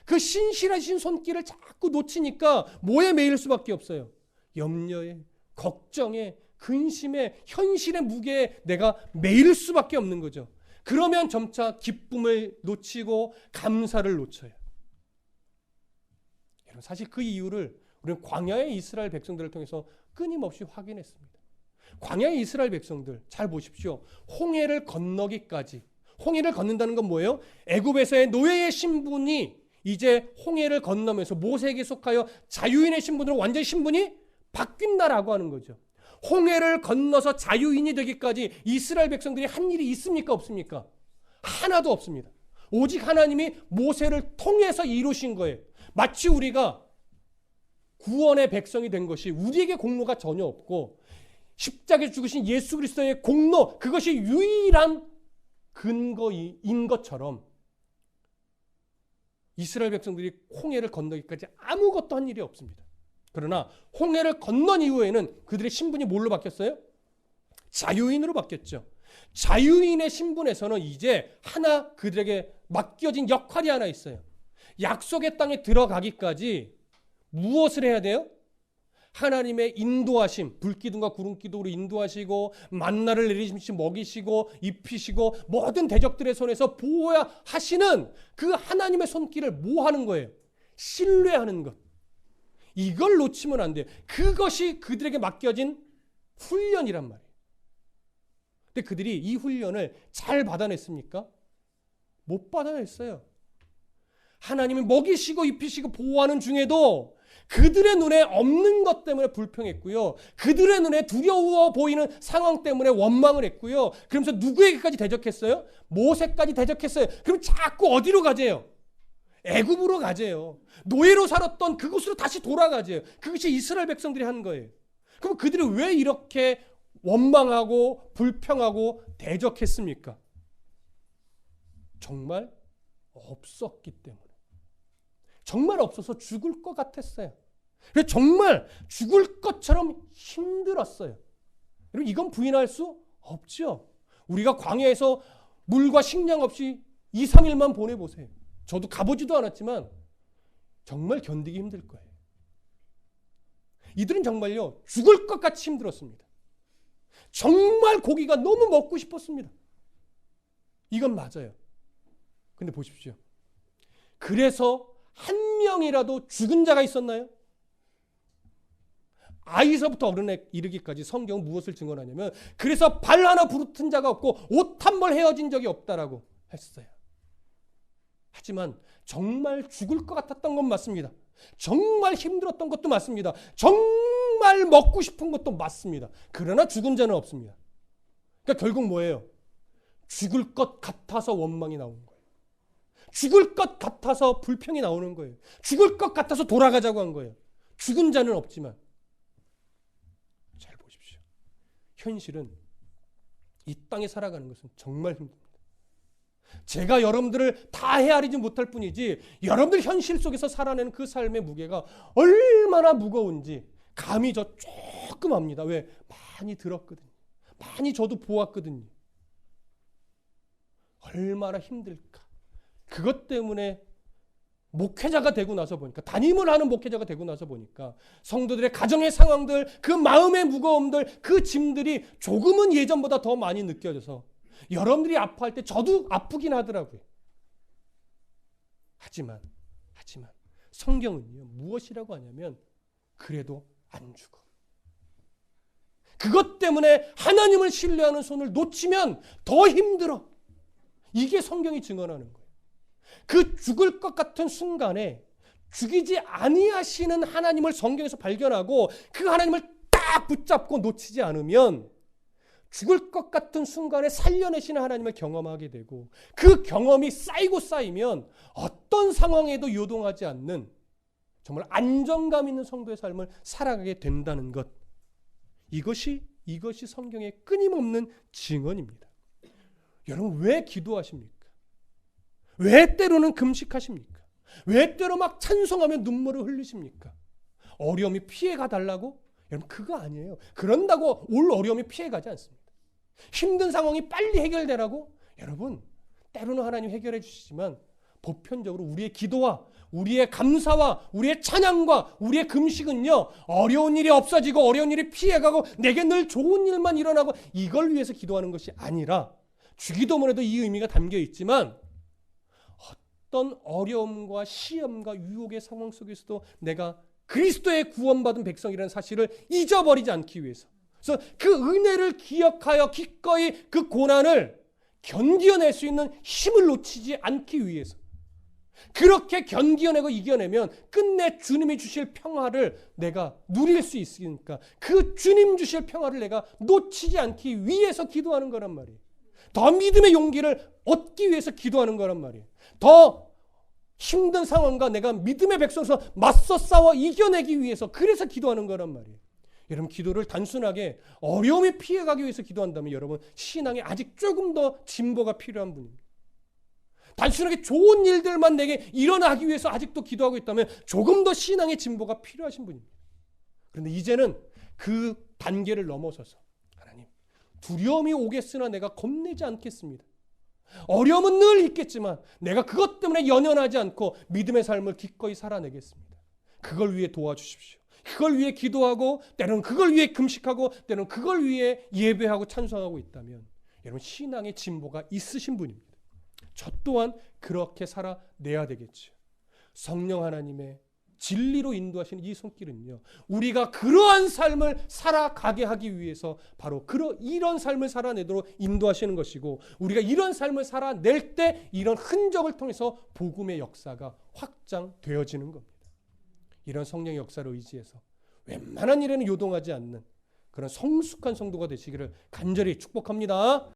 그 신실하신 손길을 자꾸 놓치니까 뭐에 매일 수밖에 없어요? 염려에, 걱정에, 근심에, 현실의 무게에 내가 매일 수밖에 없는 거죠. 그러면 점차 기쁨을 놓치고 감사를 놓쳐요. 여러분 사실 그 이유를 우리는 광야의 이스라엘 백성들을 통해서 끊임없이 확인했습니다. 광야의 이스라엘 백성들 잘 보십시오. 홍해를 건너기까지. 홍해를 건넌다는 건 뭐예요? 애굽에서의 노예의 신분이 이제 홍해를 건너면서 모세에게 속하여 자유인의 신분으로 완전히 신분이 바뀐다라고 하는 거죠. 홍해를 건너서 자유인이 되기까지 이스라엘 백성들이 한 일이 있습니까? 없습니까? 하나도 없습니다. 오직 하나님이 모세를 통해서 이루신 거예요. 마치 우리가 구원의 백성이 된 것이 우리에게 공로가 전혀 없고 십자가에 죽으신 예수 그리스도의 공로, 그것이 유일한 근거인 것처럼 이스라엘 백성들이 홍해를 건너기까지 아무것도 한 일이 없습니다. 그러나 홍해를 건넌 이후에는 그들의 신분이 뭘로 바뀌었어요? 자유인으로 바뀌었죠. 자유인의 신분에서는 이제 하나 그들에게 맡겨진 역할이 하나 있어요. 약속의 땅에 들어가기까지 무엇을 해야 돼요? 하나님의 인도하심, 불기둥과 구름기둥으로 인도하시고 만나를 내리시고 먹이시고 입히시고 모든 대적들의 손에서 보호해야 하시는 그 하나님의 손길을 뭐 하는 거예요? 신뢰하는 것. 이걸 놓치면 안 돼요. 그것이 그들에게 맡겨진 훈련이란 말이에요. 근데 그들이 이 훈련을 잘 받아냈습니까? 못 받아냈어요. 하나님이 먹이시고 입히시고 보호하는 중에도 그들의 눈에 없는 것 때문에 불평했고요. 그들의 눈에 두려워 보이는 상황 때문에 원망을 했고요. 그러면서 누구에게까지 대적했어요? 모세까지 대적했어요. 그럼 자꾸 어디로 가재요? 애굽으로 가재요. 노예로 살았던 그곳으로 다시 돌아가재요. 그것이 이스라엘 백성들이 한 거예요. 그럼 그들이 왜 이렇게 원망하고 불평하고 대적했습니까? 정말 없었기 때문에. 정말 없어서 죽을 것 같았어요. 정말 죽을 것처럼 힘들었어요. 여러분 이건 부인할 수 없죠. 우리가 광야에서 물과 식량 없이 2, 3일만 보내보세요. 저도 가보지도 않았지만 정말 견디기 힘들 거예요. 이들은 정말요 죽을 것 같이 힘들었습니다. 정말 고기가 너무 먹고 싶었습니다. 이건 맞아요. 근데 보십시오. 그래서 한 명이라도 죽은 자가 있었나요? 아이서부터 어른에 이르기까지 성경은 무엇을 증언하냐면 그래서 발 하나 부르튼 자가 없고 옷 한 벌 헤어진 적이 없다라고 했어요. 하지만 정말 죽을 것 같았던 건 맞습니다. 정말 힘들었던 것도 맞습니다. 정말 먹고 싶은 것도 맞습니다. 그러나 죽은 자는 없습니다. 그러니까 결국 뭐예요? 죽을 것 같아서 원망이 나오는 거예요. 죽을 것 같아서 불평이 나오는 거예요. 죽을 것 같아서 돌아가자고 한 거예요. 죽은 자는 없지만 잘 보십시오. 현실은 이 땅에 살아가는 것은 정말 힘듭니다. 제가 여러분들을 다 헤아리지 못할 뿐이지 여러분들 현실 속에서 살아내는 그 삶의 무게가 얼마나 무거운지 감이 저 조금 압니다. 왜? 많이 들었거든요. 많이 저도 보았거든요. 얼마나 힘들까. 그것 때문에 목회자가 되고 나서 보니까, 담임을 하는 목회자가 되고 나서 보니까 성도들의 가정의 상황들, 그 마음의 무거움들, 그 짐들이 조금은 예전보다 더 많이 느껴져서 여러분들이 아파할 때 저도 아프긴 하더라고요. 하지만 성경은요, 무엇이라고 하냐면 그래도 안 죽어. 그것 때문에 하나님을 신뢰하는 손을 놓치면 더 힘들어. 이게 성경이 증언하는 거예요. 그 죽을 것 같은 순간에 죽이지 아니하시는 하나님을 성경에서 발견하고 그 하나님을 딱 붙잡고 놓치지 않으면 죽을 것 같은 순간에 살려내시는 하나님을 경험하게 되고, 그 경험이 쌓이고 쌓이면 어떤 상황에도 요동하지 않는 정말 안정감 있는 성도의 삶을 살아가게 된다는 것. 이것이 성경의 끊임없는 증언입니다. 여러분, 왜 기도하십니까? 왜 때로는 금식하십니까? 왜 때로 막 찬송하며 눈물을 흘리십니까? 어려움이 피해가 달라고? 여러분, 그거 아니에요. 그런다고 올 어려움이 피해가지 않습니다. 힘든 상황이 빨리 해결되라고? 여러분, 때로는 하나님 해결해 주시지만 보편적으로 우리의 기도와 우리의 감사와 우리의 찬양과 우리의 금식은요, 어려운 일이 없어지고 어려운 일이 피해가고 내게 늘 좋은 일만 일어나고 이걸 위해서 기도하는 것이 아니라, 주기도문에도 이 의미가 담겨 있지만 어떤 어려움과 시험과 유혹의 상황 속에서도 내가 그리스도의 구원받은 백성이라는 사실을 잊어버리지 않기 위해서, 그래서 그 은혜를 기억하여 기꺼이 그 고난을 견디어낼 수 있는 힘을 놓치지 않기 위해서, 그렇게 견디어내고 이겨내면 끝내 주님이 주실 평화를 내가 누릴 수 있으니까 그 주님 주실 평화를 내가 놓치지 않기 위해서 기도하는 거란 말이에요. 더 믿음의 용기를 얻기 위해서 기도하는 거란 말이에요. 더 힘든 상황과 내가 믿음의 백성으로서 맞서 싸워 이겨내기 위해서, 그래서 기도하는 거란 말이에요. 여러분, 기도를 단순하게 어려움이 피해가기 위해서 기도한다면 여러분, 신앙에 아직 조금 더 진보가 필요한 분입니다. 단순하게 좋은 일들만 내게 일어나기 위해서 아직도 기도하고 있다면 조금 더 신앙의 진보가 필요하신 분입니다. 그런데 이제는 그 단계를 넘어서서 하나님, 두려움이 오겠으나 내가 겁내지 않겠습니다. 어려움은 늘 있겠지만 내가 그것 때문에 연연하지 않고 믿음의 삶을 기꺼이 살아내겠습니다. 그걸 위해 도와주십시오. 그걸 위해 기도하고 때로는 그걸 위해 금식하고 때로는 그걸 위해 예배하고 찬송하고 있다면 여러분, 신앙의 진보가 있으신 분입니다. 저 또한 그렇게 살아내야 되겠죠. 성령 하나님의 진리로 인도하시는 이 손길은요, 우리가 그러한 삶을 살아가게 하기 위해서 바로 이런 삶을 살아내도록 인도하시는 것이고, 우리가 이런 삶을 살아낼 때 이런 흔적을 통해서 복음의 역사가 확장되어지는 겁니다. 이런 성령의 역사를 의지해서 웬만한 일에는 요동하지 않는 그런 성숙한 성도가 되시기를 간절히 축복합니다.